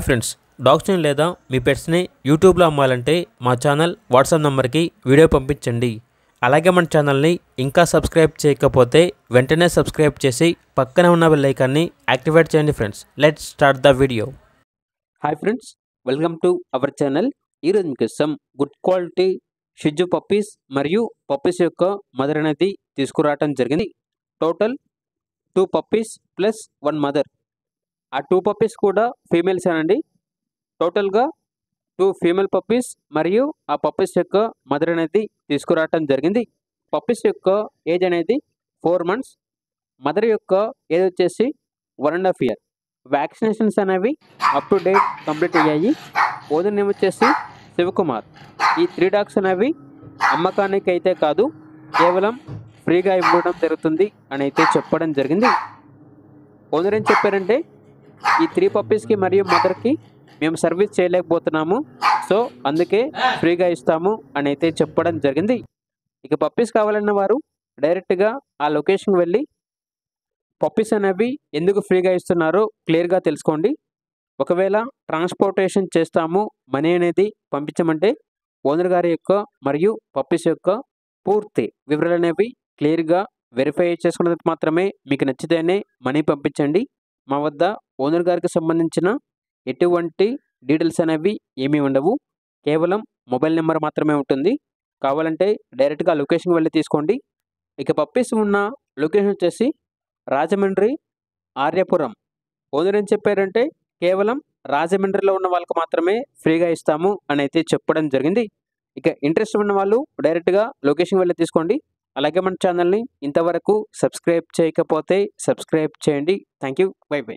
Friends, డాగ్స్ని లేదా మీ పెట్స్ని యూట్యూబ్లో అమ్మాలంటే మా ఛానల్ వాట్సాప్ నెంబర్కి వీడియో పంపించండి. అలాగే మన ఛానల్ని ఇంకా సబ్స్క్రైబ్ చేయకపోతే వెంటనే సబ్స్క్రైబ్ చేసి పక్కనే ఉన్న బెల్ ఐకాన్ని యాక్టివేట్ చేయండి. Friends, let's start the video. Hi friends, welcome to our channel. ఈరోజు మీకోసం గుడ్ క్వాలిటీ షిజు పప్పీస్ మరియు పప్పీస్ యొక్క మదర్ అనేది తీసుకురావడం జరిగింది. Total 2 puppies plus 1 mother. ఆ 2 పప్పీస్ కూడా ఫీమేల్స్ అండి. టోటల్గా 2 ఫీమేల్ పప్పీస్ మరియు ఆ పప్పీస్ యొక్క మదర్ అనేది తీసుకురావటం జరిగింది. పప్పీస్ యొక్క ఏజ్ అనేది 4 months, మదర్ యొక్క ఏజ్ వచ్చేసి 1.5 years. వ్యాక్సినేషన్స్ అనేవి అప్ టు డేట్ కంప్లీట్ అయ్యాయి. ఓనర్ నేమ్ వచ్చేసి శివకుమార్. ఈ 3 డాగ్స్ అనేవి అమ్మకానికి అయితే కాదు, కేవలం ఫ్రీగా ఇవ్వడం జరుగుతుంది అని అయితే చెప్పడం జరిగింది. ఓనర్ ఏం చెప్పారంటే, ఈ 3 పప్పీస్కి మరియు మదర్కి మేము సర్వీస్ చేయలేకపోతున్నాము, సో అందుకే ఫ్రీగా ఇస్తాము అని అయితే చెప్పడం జరిగింది. ఇక పప్పీస్ కావాలన్న వారు డైరెక్ట్గా ఆ లొకేషన్కి వెళ్ళి పప్పీస్ అనేవి ఎందుకు ఫ్రీగా ఇస్తున్నారో క్లియర్గా తెలుసుకోండి. ఒకవేళ ట్రాన్స్పోర్టేషన్ చేస్తాము, మనీ అనేది పంపించమంటే ఓనర్ గారి యొక్క మరియు పప్పీస్ యొక్క పూర్తి వివరాలు అనేవి క్లియర్గా వెరిఫై చేసుకున్నది మాత్రమే మీకు నచ్చితేనే మనీ పంపించండి. మా వద్ద ఓనర్ గారికి సంబంధించిన ఎటువంటి డీటెయిల్స్ అనేవి ఏమీ ఉండవు, కేవలం మొబైల్ నెంబర్ మాత్రమే ఉంటుంది. కావాలంటే డైరెక్ట్గా లొకేషన్కి వెళ్ళి తీసుకోండి. ఇక పప్పీస్ ఉన్న లొకేషన్ వచ్చేసి రాజమండ్రి, ఆర్యపురం. ఓనర్ ఏం చెప్పారంటే, కేవలం రాజమండ్రిలో ఉన్న వాళ్ళకి మాత్రమే ఫ్రీగా ఇస్తాము అని అయితే చెప్పడం జరిగింది. ఇక ఇంట్రెస్ట్ ఉన్న వాళ్ళు డైరెక్ట్గా లొకేషన్కి వెళ్ళి తీసుకోండి. అలాగే మన ఛానల్ని ఇంతవరకు సబ్స్క్రైబ్ చేయకపోతే సబ్స్క్రైబ్ చేయండి. Thank you. By by.